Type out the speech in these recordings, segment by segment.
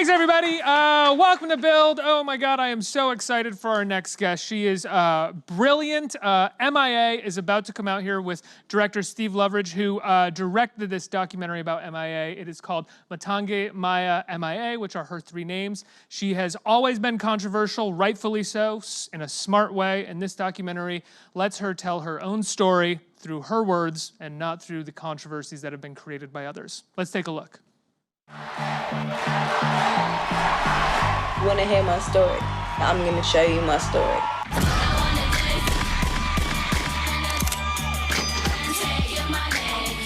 Thanks, everybody. Welcome to Build. Oh, my God, I am so excited for our next guest. She is brilliant. M.I.A. is about to come out here with director Steve Loveridge, who directed this documentary about M.I.A. It is called Matangi, M.I.A, M.I.A, which are her three names. She has always been controversial, rightfully so, in a smart way, and this documentary lets her tell her own story through her words and not through the controversies that have been created by others. Let's take a look. You want to hear my story? I'm going to show you my story.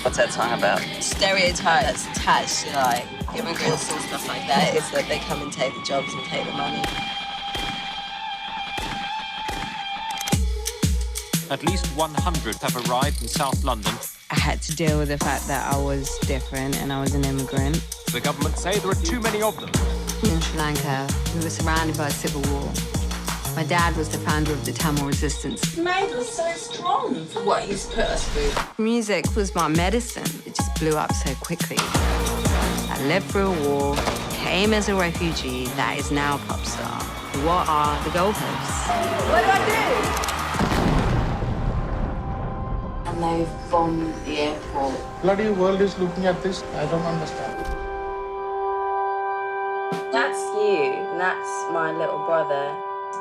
What's that song about? Stereotype that's attached to like immigrants and stuff like that is that they come and take the jobs and take the money. At least 100 have arrived in South London. I had to deal with the fact that I was different and I was an immigrant. The government say there are too many of them. In Sri Lanka, we were surrounded by a civil war. My dad was the founder of the Tamil resistance. It made us so strong. What he's put us through. Music was my medicine. It just blew up so quickly. I lived through a war, came as a refugee that is now a pop star. What are the goalposts? What do I do? And they've bombed the airport. Bloody world is looking at this. I don't understand. That's you, and that's my little brother.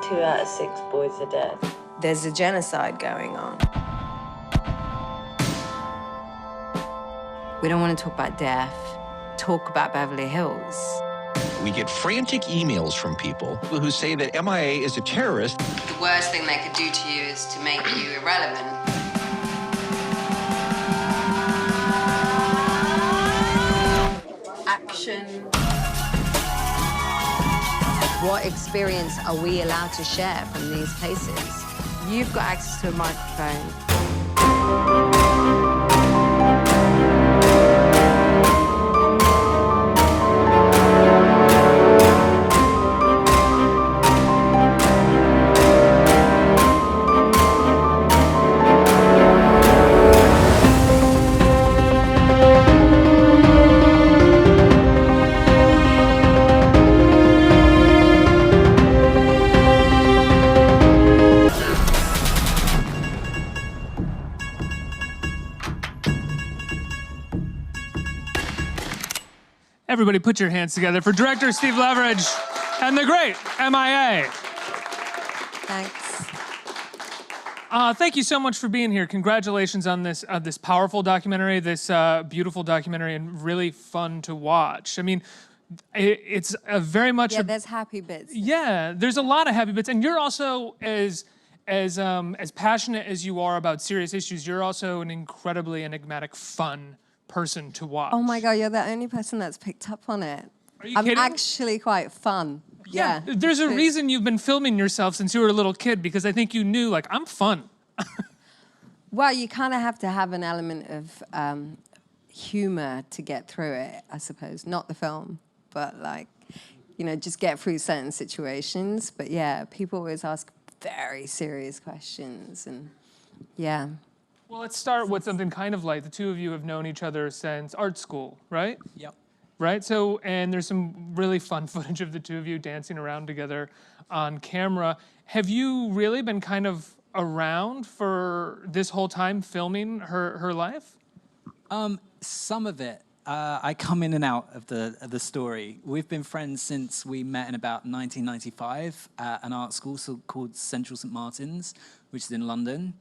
2 out of 6 boys are dead. There's a genocide going on. We don't want to talk about death, talk about Beverly Hills. We get frantic emails from people who say that M.I.A. is a terrorist. The worst thing they could do to you is to make you irrelevant. Action. What experience are we allowed to share from these places? You've got access to a microphone. Everybody put your hands together for director Steve Loveridge and the great M.I.A. Thanks. Thank you so much for being here. Congratulations on this this powerful documentary, this beautiful documentary, and really fun to watch. I mean, it's a very much... Yeah, there's happy bits. Yeah, there's a lot of happy bits. And you're also, as passionate as you are about serious issues, you're also an incredibly enigmatic, fun person to watch. Oh my God, you're the only person that's picked up on it. Are you kidding? I'm actually quite fun. Yeah. There's a reason you've been filming yourself since you were a little kid, because I think you knew, like, I'm fun. Well, you kind of have to have an element of humor to get through it, I suppose. Not the film, but like, you know, just get through certain situations. But yeah, people always ask very serious questions, and yeah. Well, let's start with something kind of light. The two of you have known each other since art school, right? Yep. Right? So, and there's some really fun footage of the two of you dancing around together on camera. Have you really been kind of around for this whole time filming her life? Some of it. I come in and out of the story. We've been friends since we met in about 1995 at an art school called Central St. Martin's, which is in London.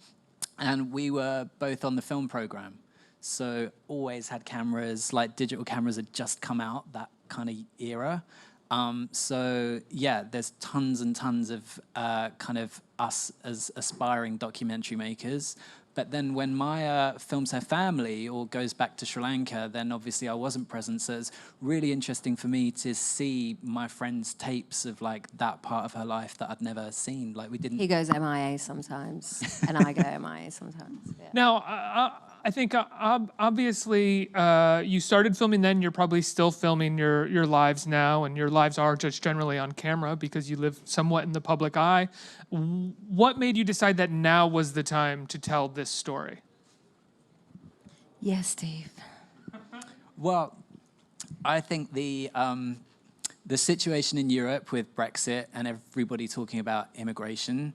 And we were both on the film program. So always had cameras, like digital cameras had just come out, that kind of era. So yeah, there's tons and tons of kind of us as aspiring documentary makers. But then when M.I.A films her family or goes back to Sri Lanka, then obviously I wasn't present. So it's really interesting for me to see my friend's tapes of like that part of her life that I'd never seen. Like we didn't... He goes M.I.A. sometimes, and I go M.I.A. sometimes. Yeah. Now, I think obviously you started filming then. You're probably still filming your lives now, and your lives are just generally on camera because you live somewhat in the public eye. What made you decide that now was the time to tell this story? Yes, Steve. Well, I think the situation in Europe with Brexit and everybody talking about immigration,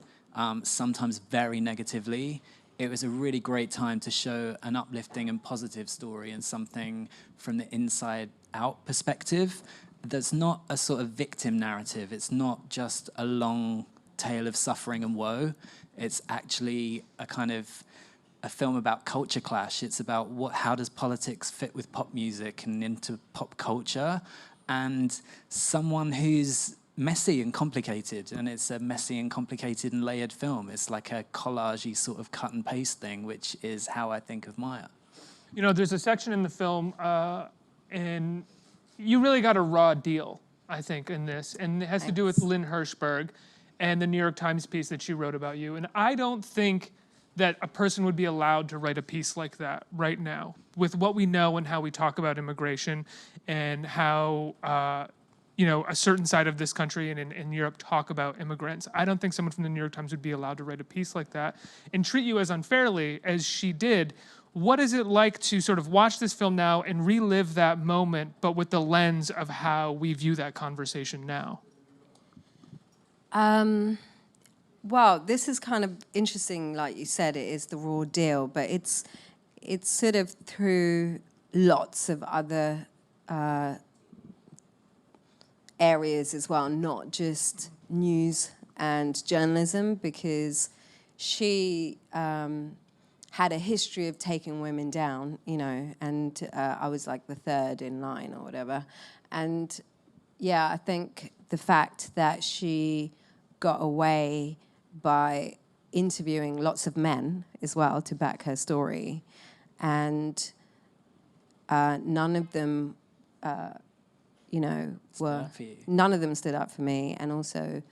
sometimes very negatively, it was a really great time to show an uplifting and positive story and something from the inside out perspective that's not a sort of victim narrative. It's not just a long tale of suffering and woe. It's actually a kind of a film about culture clash. It's about how does politics fit with pop music and into pop culture, and someone who's messy and complicated, and it's a messy and complicated and layered film. It's like a collage-y sort of cut and paste thing, which is how I think of M.I.A. You know, there's a section in the film, and you really got a raw deal, I think, in this, and it has to do with Lynn Hirschberg and the New York Times piece that she wrote about you. And I don't think that a person would be allowed to write a piece like that right now, with what we know and how we talk about immigration and how you know, a certain side of this country and in Europe talk about immigrants. I don't think someone from the New York Times would be allowed to write a piece like that and treat you as unfairly as she did. What is it like to sort of watch this film now and relive that moment, but with the lens of how we view that conversation now? Well, this is kind of interesting, like you said, it is the raw deal, but it's sort of through lots of other areas as well, not just news and journalism, because she had a history of taking women down, you know, and I was like the third in line or whatever. And yeah, I think the fact that she got away by interviewing lots of men as well to back her story, and none of them you know, none of them stood up for me. And also,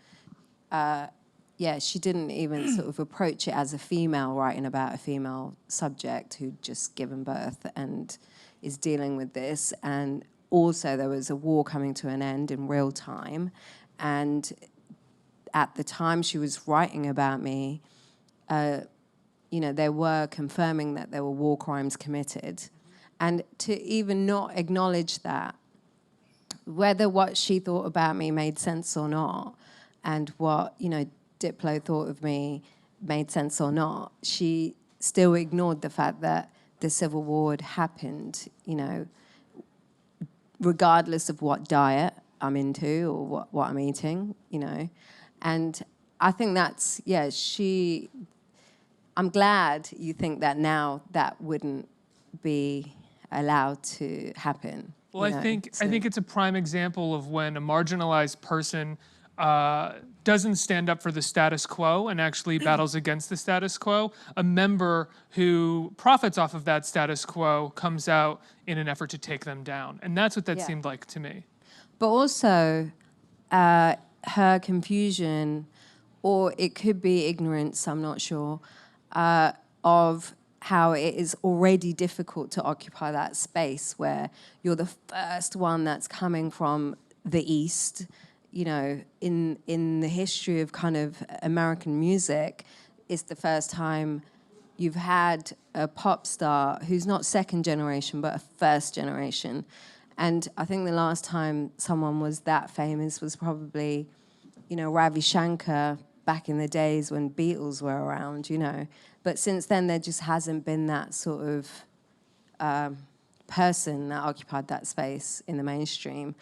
yeah, she didn't even sort of approach it as a female writing about a female subject who'd just given birth and is dealing with this. And also there was a war coming to an end in real time. And at the time she was writing about me, you know, they were confirming that there were war crimes committed. And to even not acknowledge that, whether what she thought about me made sense or not, and what, you know, Diplo thought of me made sense or not, she still ignored the fact that the Civil War had happened, you know, regardless of what diet I'm into or what I'm eating, you know. And I think that's, yeah, I'm glad you think that now that wouldn't be allowed to happen. Well, I think it's a prime example of when a marginalized person doesn't stand up for the status quo and actually battles against the status quo. A member who profits off of that status quo comes out in an effort to take them down. And that's what that seemed like to me. But also, her confusion, or it could be ignorance, I'm not sure, of how it is already difficult to occupy that space where you're the first one that's coming from the East. You know, in the history of kind of American music, it's the first time you've had a pop star who's not second generation, but a first generation. And I think the last time someone was that famous was probably, you know, Ravi Shankar back in the days when Beatles were around, you know. But since then, there just hasn't been that sort of person that occupied that space in the mainstream.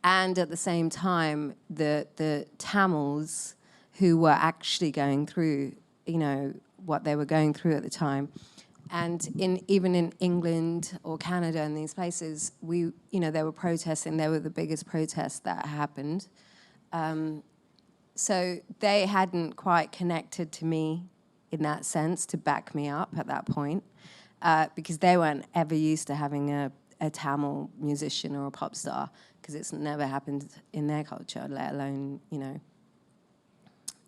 And at the same time, the Tamils who were actually going through, you know, what they were going through at the time. And even in England or Canada and these places, you know, they were protesting. They were the biggest protests that happened. So they hadn't quite connected to me in that sense to back me up at that point, because they weren't ever used to having a Tamil musician or a pop star, because it's never happened in their culture, let alone, you know,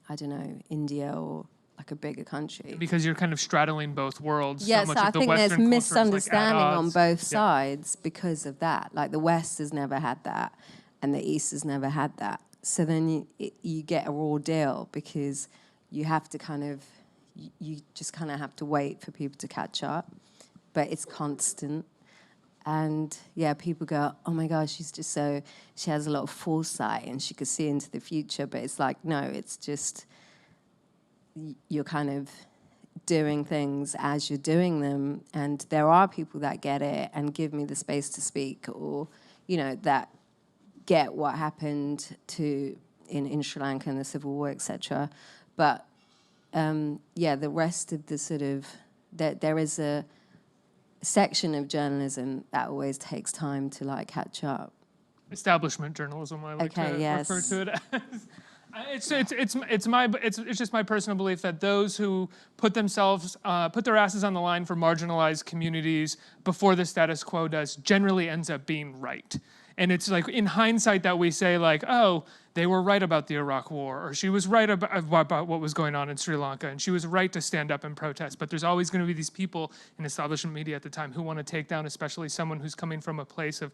I don't know, India or like a bigger country. Because you're kind of straddling both worlds. Yes, so much I of the think Western there's culture is, misunderstanding like, at on odds. both sides because of that. Like the West has never had that, and the East has never had that. So then you get a raw deal, because you have to kind of, you just kind of have to wait for people to catch up, but it's constant. And yeah, people go, oh my gosh, she has a lot of foresight and she could see into the future. But it's like, no, it's just, you're kind of doing things as you're doing them. And there are people that get it and give me the space to speak, or, you know, that get what happened in Sri Lanka and the Civil War, etc. But yeah, the rest of the sort of, there is a section of journalism that always takes time to like catch up. Establishment journalism, I like to refer to it as. It's just my personal belief that those who put their asses on the line for marginalized communities before the status quo does generally ends up being right. And it's like in hindsight that we say like, oh, they were right about the Iraq War, or she was right about what was going on in Sri Lanka, and she was right to stand up and protest. But there's always going to be these people in establishment media at the time who want to take down, especially someone who's coming from a place of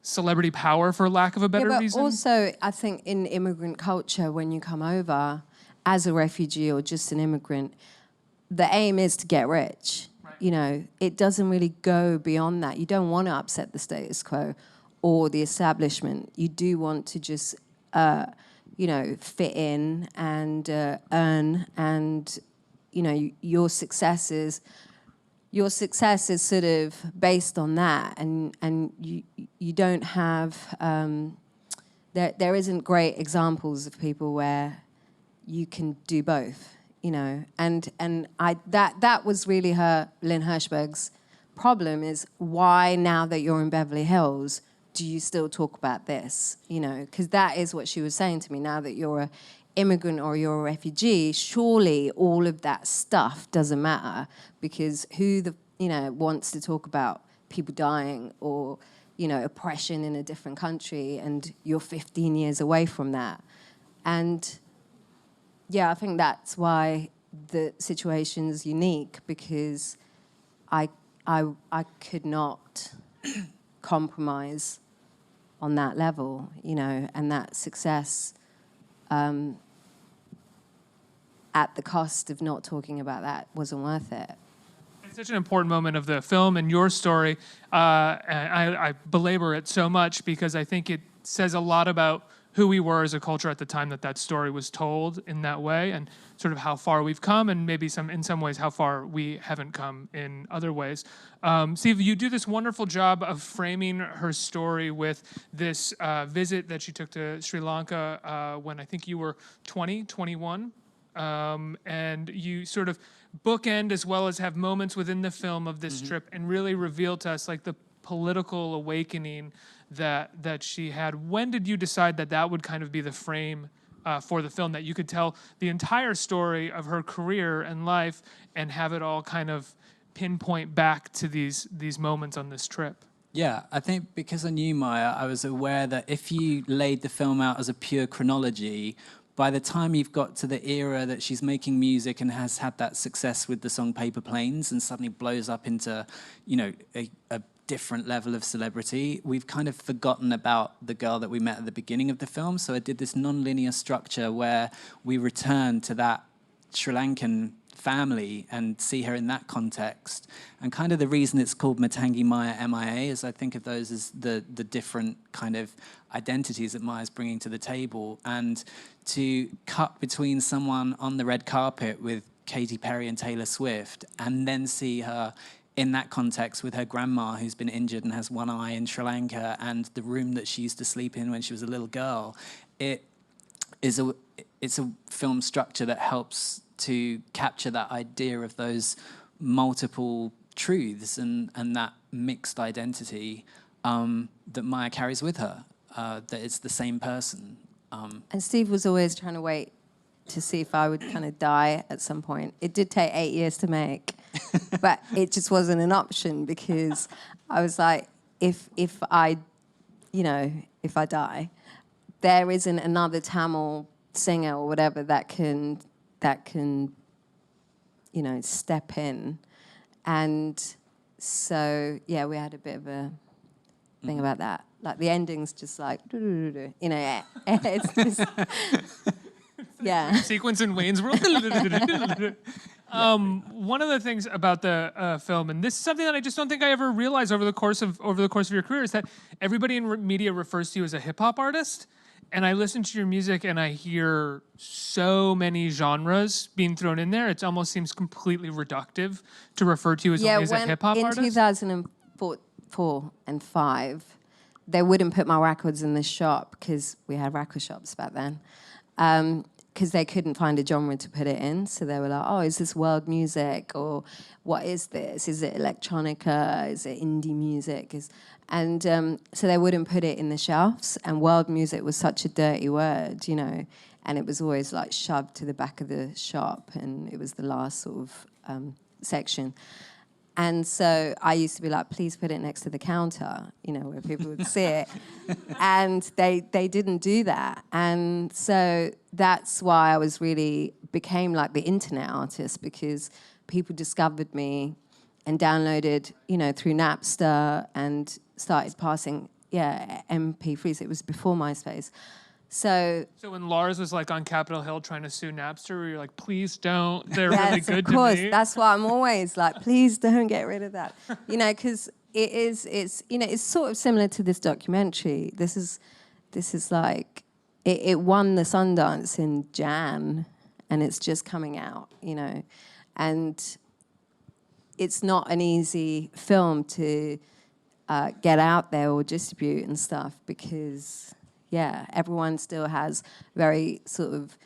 celebrity power, for lack of a better reason. But also, I think in immigrant culture, when you come over as a refugee or just an immigrant, the aim is to get rich. Right. You know, it doesn't really go beyond that. You don't want to upset the status quo or the establishment. You do want to just, you know, fit in and earn, and, you know, your success is sort of based on that, and you don't have there isn't great examples of people where you can do both, you know, and that was really Lynn Hirschberg's problem, is why now that you're in Beverly Hills do you still talk about this, you know, because that is what she was saying to me. Now that you're an immigrant or you're a refugee, surely all of that stuff doesn't matter, because who wants to talk about people dying or, you know, oppression in a different country, and you're 15 years away from that. And yeah, I think that's why the situation's unique, because I could not compromise on that level, you know, and that success at the cost of not talking about that wasn't worth it. It's such an important moment of the film and your story. I belabor it so much because I think it says a lot about who we were as a culture at the time that story was told in that way, and sort of how far we've come, and maybe in some ways how far we haven't come in other ways. Steve, you do this wonderful job of framing her story with this visit that she took to Sri Lanka when I think you were 20, 21. And you sort of bookend as well as have moments within the film of this trip and really reveal to us like the political awakening that she had. When did you decide that would kind of be the frame for the film, that you could tell the entire story of her career and life and have it all kind of pinpoint back to these moments on this trip? Yeah, I think because I knew M.I.A, I was aware that if you laid the film out as a pure chronology, by the time you've got to the era that she's making music and has had that success with the song Paper Planes and suddenly blows up into, you know, a different level of celebrity, we've kind of forgotten about the girl that we met at the beginning of the film. So I did this non-linear structure where we return to that Sri Lankan family and see her in that context. And kind of the reason it's called Matangi M.I.A, M.I.A, is I think of those as the different kind of identities that M.I.A is bringing to the table. And to cut between someone on the red carpet with Katy Perry and Taylor Swift, and then see her in that context with her grandma who's been injured and has one eye in Sri Lanka, and the room that she used to sleep in when she was a little girl, it's a film structure that helps to capture that idea of those multiple truths and that mixed identity that M.I.A carries with her, that it's the same person. And Steve was always trying to wait to see if I would kind of die at some point. It did take 8 years to make, but it just wasn't an option, because I was like, if I die, there isn't another Tamil singer or whatever that can you know, step in. And so yeah, we had a bit of a thing about that. Like the ending's just like, you know, it's just, yeah. Sequence in Wayne's World. One of the things about the film, and this is something that I just don't think I ever realized over the course of your career, is that everybody in media refers to you as a hip hop artist. And I listen to your music and I hear so many genres being thrown in there. It almost seems completely reductive to refer to you as only as a hip hop artist. In 2004 and 5, they wouldn't put my records in the shop because we had record shops back then. Because they couldn't find a genre to put it in. So they were like, oh, is this world music? Or what is this? Is it electronica? Is it indie music? So they wouldn't put it in the shelves. And world music was such a dirty word, you know. And it was always like shoved to the back of the shop. And it was the last sort of section. And so I used to be like, please put it next to the counter, you know, where people would see it. And they didn't do that. And so that's why I became like the internet artist, because people discovered me and downloaded, you know, through Napster and started passing, MP3s. It was before MySpace. So when Lars was like on Capitol Hill trying to sue Napster, you're like, please don't. They're really good of course. to me. That's why I'm always like, please don't get rid of that. You know, because it's sort of similar to this documentary. This is like, it won the Sundance in Jan, and it's just coming out, you know. And it's not an easy film to get out there or distribute and stuff, because everyone still has very sort of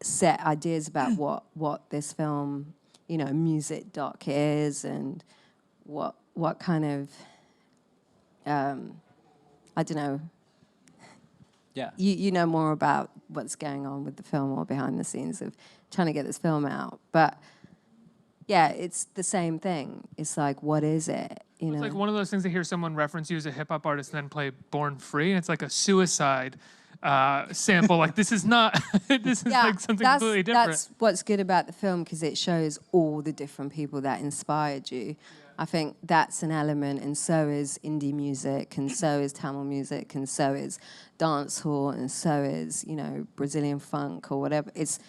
set ideas about what this film, you know, music doc is, and what kind of, I don't know. Yeah. You know more about what's going on with the film or behind the scenes of trying to get this film out. But yeah, it's the same thing. It's like, what is it? You know? It's like one of those things to hear someone reference you as a hip hop artist and then play Born Free. And it's like a suicide sample. Like, this is not, this is like something completely different. That's what's good about the film, because it shows all the different people that inspired you. I think that's an element, and so is indie music, and so is Tamil music, and so is dancehall, and so is, you know, Brazilian funk or whatever. It's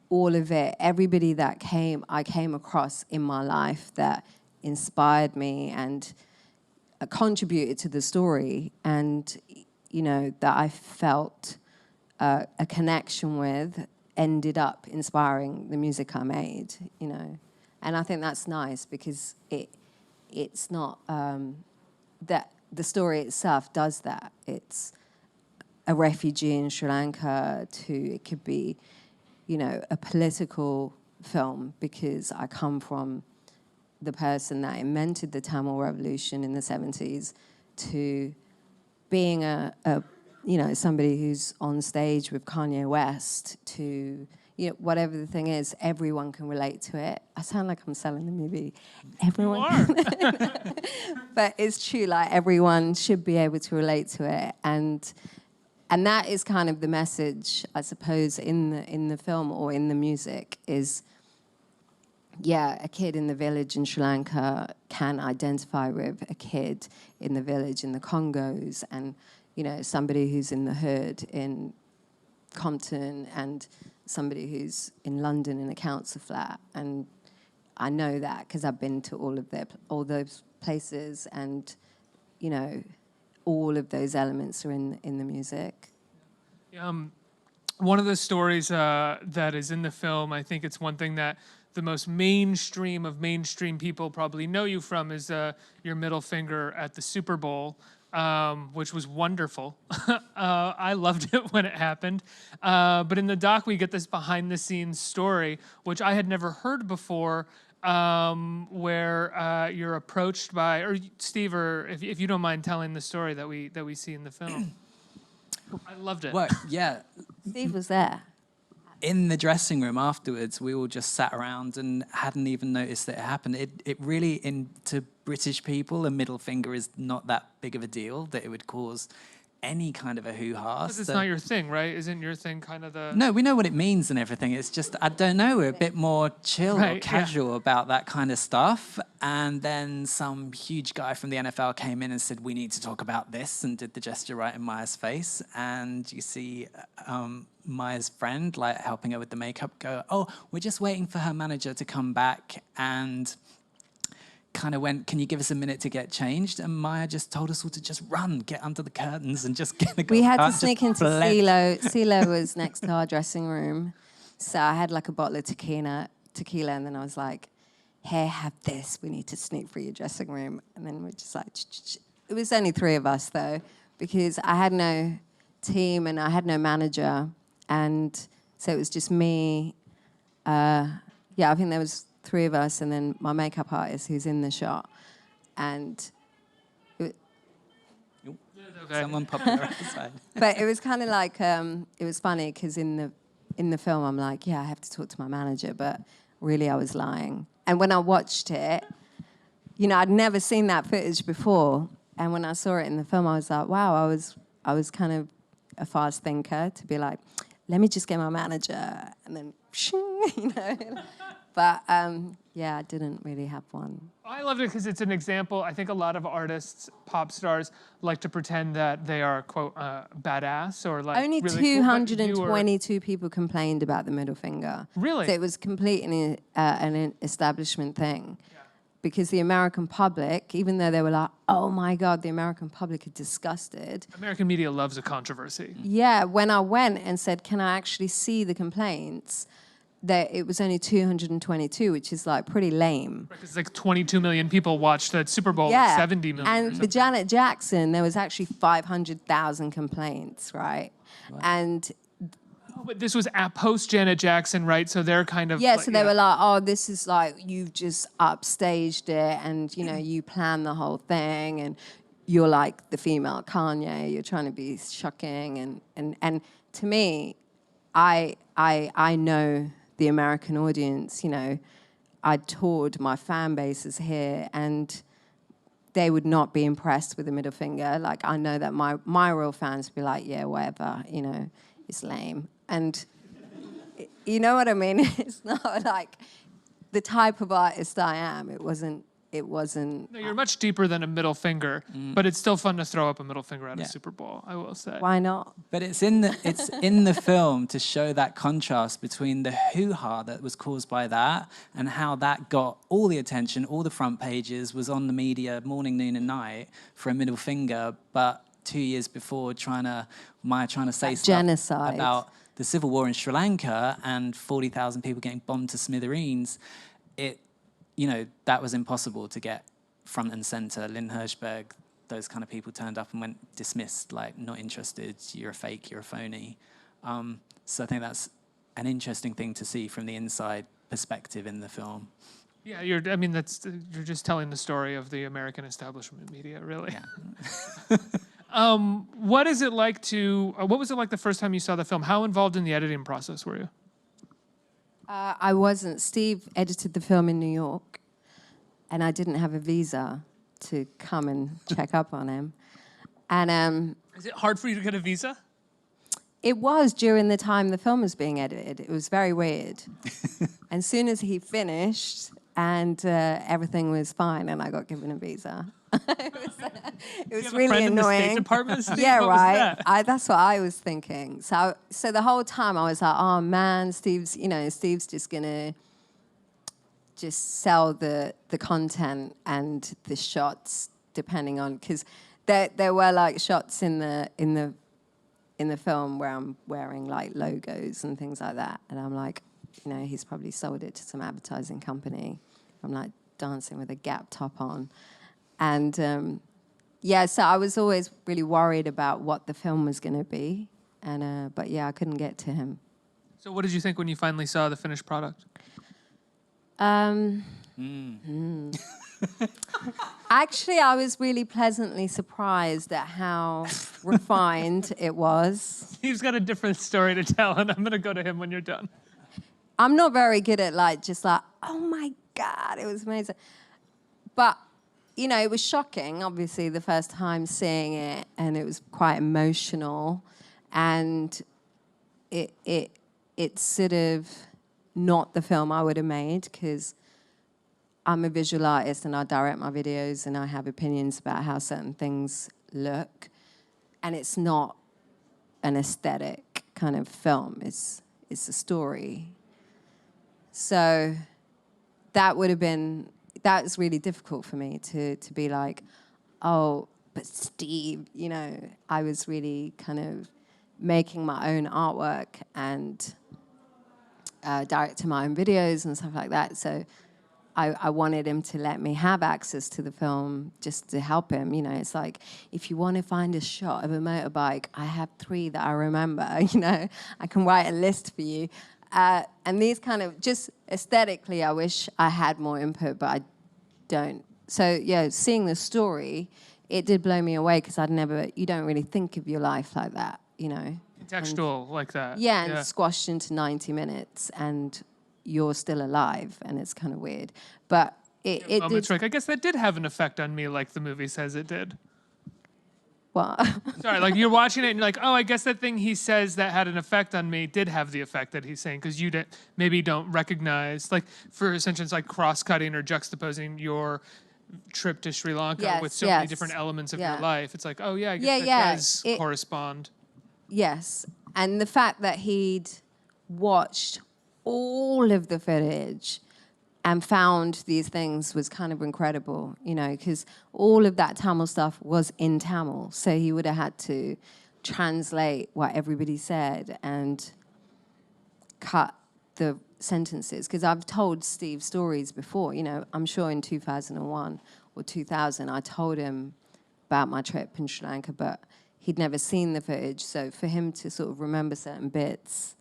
all of it. Everybody that I came across in my life that inspired me and contributed to the story, and, you know, that I felt a connection with, ended up inspiring the music I made, you know. And I think that's nice, because it's not that the story itself does that. It's a refugee in Sri Lanka it could be, you know, a political film, because I come from the person that invented the Tamil Revolution in the 70s, to being you know, somebody who's on stage with Kanye West, to, you know, whatever the thing is, everyone can relate to it. I sound like I'm selling the movie. Everyone. You are. But it's true, like, everyone should be able to relate to it. And that is kind of the message, I suppose, in the film or in the music, is, a kid in the village in Sri Lanka can identify with a kid in the village in the Congos, and, you know, somebody who's in the hood in Compton, and somebody who's in London in a council flat. And I know that because I've been to all those places, and, you know, all of those elements are in the music. One of the stories that is in the film, I think it's one thing that the most mainstream of mainstream people probably know you from, is your middle finger at the Super Bowl, which was wonderful. I loved it when it happened. But in the doc, we get this behind-the-scenes story, which I had never heard before, where you're approached by, or Steve, or if you don't mind telling the story that we see in the film. I loved it. Well, yeah. Steve was there. In the dressing room afterwards, we all just sat around and hadn't even noticed that it happened. It really, to British people, a middle finger is not that big of a deal, that it would cause any kind of a hoo-ha. Because it's not your thing, right? Isn't your thing kind of the... No, we know what it means and everything. It's just, I don't know, we're a bit more chill or Right, yeah. casual about that kind of stuff. And then some huge guy from the NFL came in and said, we need to talk about this, and did the gesture right in Maya's face. And you see Maya's friend, like, helping her with the makeup, go, oh, we're just waiting for her manager to come back, and kind of went, can you give us a minute to get changed? And Maya just told us all to just run, get under the curtains and just get a We had to sneak into CeeLo. CeeLo was next to our dressing room. So I had like a bottle of tequila, and then I was like, hey, have this. We need to sneak through your dressing room. And then we're just like, it was only 3 of us though, because I had no team and I had no manager. And so it was just me. I think there was 3 of us, and then my makeup artist who's in the shot. And Someone popped her outside. but it was kind of like, it was funny because in the film I'm like, yeah, I have to talk to my manager, but really I was lying. And when I watched it, you know, I'd never seen that footage before. And when I saw it in the film, I was like, wow, I was kind of a fast thinker to be like, let me just get my manager, and then, you know. But I didn't really have one. I loved it because it's an example. I think a lot of artists, pop stars, like to pretend that they are, quote, badass or like Only really cool, but you 222 people complained about the middle finger. Really? So it was completely an establishment thing. Yeah. Because the American public, even though they were like, oh my God, the American public are disgusted. American media loves a controversy. Yeah, when I went and said, can I actually see the complaints? That it was only 222, which is like pretty lame. Because like 22 million people watched that Super Bowl, Yeah, 70 million. and the Janet Jackson, there was actually 500,000 complaints, right? Wow. And but this was post Janet Jackson, right? So they're kind of so they were like, oh, this is like you've just upstaged it, and you know you planned the whole thing, and you're like the female Kanye. You're trying to be shocking, and to me, I know the American audience, you know, I toured my fan bases here, and they would not be impressed with the middle finger. Like, I know that my real fans would be like, yeah, whatever, you know, it's lame. And you know what I mean? It's not like the type of artist I am. It wasn't. No, you're much deeper than a middle finger, but it's still fun to throw up a middle finger at a Super Bowl, I will say. Why not? But it's in the film to show that contrast between the hoo-ha that was caused by that and how that got all the attention, all the front pages, was on the media morning, noon, and night for a middle finger. But 2 years before, Maya trying to say stuff genocide about the civil war in Sri Lanka and 40,000 people getting bombed to smithereens, you know, that was impossible to get front and center. Lynn Hirschberg, those kind of people turned up and went dismissed, like, not interested, you're a fake, you're a phony. So I think that's an interesting thing to see from the inside perspective in the film. Yeah, you're just telling the story of the American establishment media, really. Yeah. What was it like the first time you saw the film? How involved in the editing process were you? I wasn't. Steve edited the film in New York, and I didn't have a visa to come and check up on him. And is it hard for you to get a visa? It was during the time the film was being edited. It was very weird. And as soon as he finished, and everything was fine, and I got given a visa. It was really annoying. In the State Department? Yeah, right. That's what I was thinking. So the whole time I was like, oh man, Steve's just gonna sell the content and the shots depending on, because there were like shots in the film where I'm wearing like logos and things like that, and I'm like, you know, he's probably sold it to some advertising company. I'm like dancing with a Gap top on. And so I was always really worried about what the film was going to be. And but I couldn't get to him. So what did you think when you finally saw the finished product? Actually, I was really pleasantly surprised at how refined it was. He's got a different story to tell, and I'm going to go to him when you're done. I'm not very good at oh my God, it was amazing. But you know, it was shocking, obviously, the first time seeing it, and it was quite emotional. And it's sort of not the film I would have made, because I'm a visual artist and I direct my videos and I have opinions about how certain things look. And it's not an aesthetic kind of film. It's a story. So that was really difficult for me to be like, oh, but Steve, you know, I was really kind of making my own artwork and directing my own videos and stuff like that. So I wanted him to let me have access to the film just to help him. You know, it's like, if you want to find a shot of a motorbike, I have 3 that I remember, you know. I can write a list for you. And these kind of, just aesthetically, I wish I had more input, but I don't. So, yeah, seeing the story, it did blow me away, because you don't really think of your life like that, you know. Contextual like that. Yeah, and squashed into 90 minutes, and you're still alive, and it's kind of weird. But it did... Like, I guess that did have an effect on me, like the movie says it did. What? Sorry, like you're watching it and you're like, oh, I guess that thing he says that had an effect on me did have the effect that he's saying, because you maybe don't recognize, like, for instance, like cross-cutting or juxtaposing your trip to Sri Lanka with so many different elements of your life. It's like, oh yeah, I guess that does correspond. Yes, and the fact that he'd watched all of the footage and found these things was kind of incredible, you know, because all of that Tamil stuff was in Tamil, so he would have had to translate what everybody said and cut the sentences. Because I've told Steve stories before, you know, I'm sure in 2001 or 2000 I told him about my trip in Sri Lanka, but he'd never seen the footage, so for him to sort of remember certain bits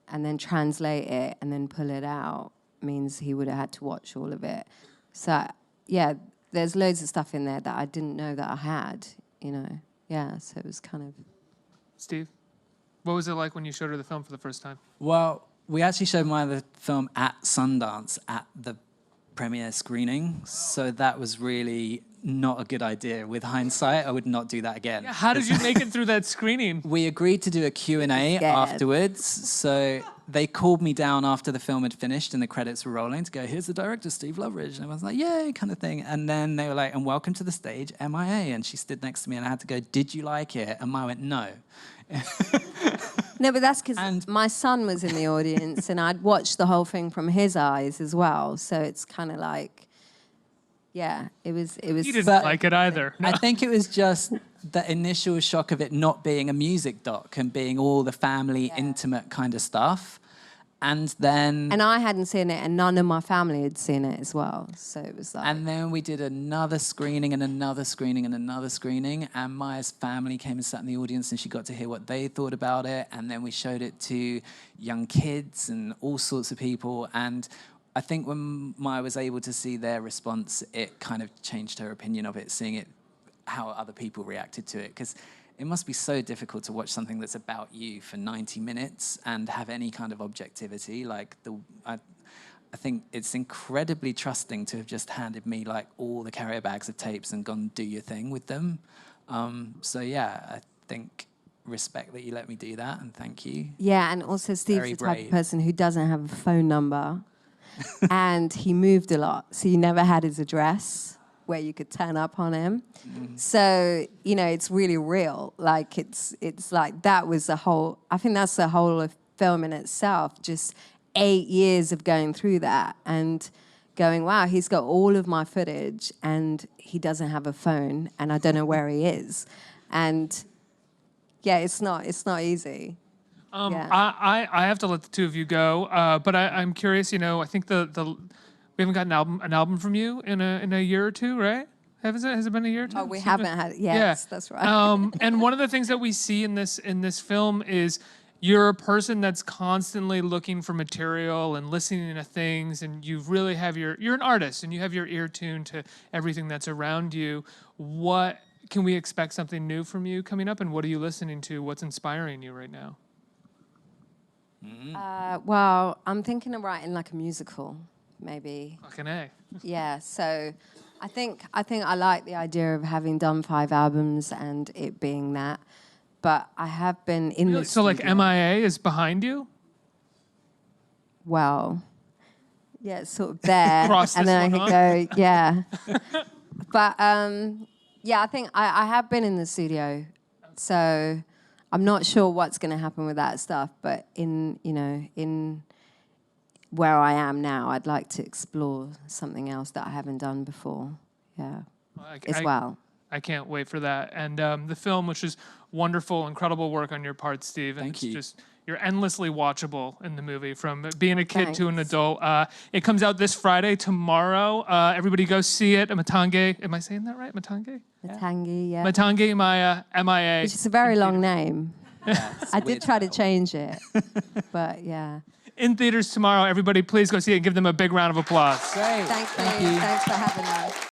and then translate it and then pull it out means he would have had to watch all of it. So, yeah, there's loads of stuff in there that I didn't know that I had, you know. Yeah, so it was kind of... Steve, what was it like when you showed her the film for the first time? Well, we actually showed Maya the film at Sundance at the premiere screening, so that was really not a good idea. With hindsight, I would not do that again. Yeah, how did you make it through that screening? We agreed to do a Q&A afterwards, so they called me down after the film had finished and the credits were rolling to go, here's the director, Steve Loveridge, and I was like, yay, kind of thing. And then they were like, and welcome to the stage, M.I.A. And she stood next to me and I had to go, did you like it? And Maya went, no. No, but that's because my son was in the audience and I'd watched the whole thing from his eyes as well, so it's kind of like, yeah, it was. He didn't like it either. No. I think it was just the initial shock of it not being a music doc and being all the family, intimate kind of stuff. And then... And I hadn't seen it, and none of my family had seen it as well. So it was like... And then we did another screening and another screening and another screening, and Maya's family came and sat in the audience and she got to hear what they thought about it. And then we showed it to young kids and all sorts of people. And I think when Maya was able to see their response, it kind of changed her opinion of it, seeing it, how other people reacted to it. Because it must be so difficult to watch something that's about you for 90 minutes and have any kind of objectivity. Like, I think it's incredibly trusting to have just handed me like all the carrier bags of tapes and gone, do your thing with them. So yeah, I think respect that you let me do that, and thank you. Yeah, and also Steve's the type of person who doesn't have a phone number and he moved a lot, so you never had his address where you could turn up on him. So, you know, it's really real. Like, it's like that was the whole, I think that's the whole of film in itself, just 8 years of going through that and going, wow, he's got all of my footage and he doesn't have a phone and I don't know where he is. And yeah, it's not easy. I have to let the two of you go, but I'm curious, you know, I think we haven't got an album from you in a year or two, right? Has it been a year or two? Oh, we haven't had it. Yes, that's right. And one of the things that we see in this film is you're a person that's constantly looking for material and listening to things, and you really have you're an artist and you have your ear tuned to everything that's around you. What can we expect something new from you coming up, and what are you listening to? What's inspiring you right now? Well, I'm thinking of writing like a musical, maybe. Fucking A. Yeah, so I think I like the idea of having done 5 albums and it being that, but I have been in the So like studio. M.I.A. is behind you? Well, yeah, it's sort of there, Cross and this then I one could go, yeah. But yeah, I think I have been in the studio, so I'm not sure what's going to happen with that stuff. But in where I am now, I'd like to explore something else that I haven't done before. Yeah, as well. I can't wait for that. And the film, which is wonderful, incredible work on your part, Steve. And Thank you. Just, you're endlessly watchable in the movie, from being a kid to an Thanks. adult. It comes out this Friday, tomorrow. Everybody go see it. Matangi, am I saying that right? Matangi? Matangi, yeah. Matangi, M.I.A. Which is a very long name. It's a I weird did try to title. change it, but yeah. In theaters tomorrow. Everybody, please go see it and give them a big round of applause. Great. Thank you. Thanks for having us.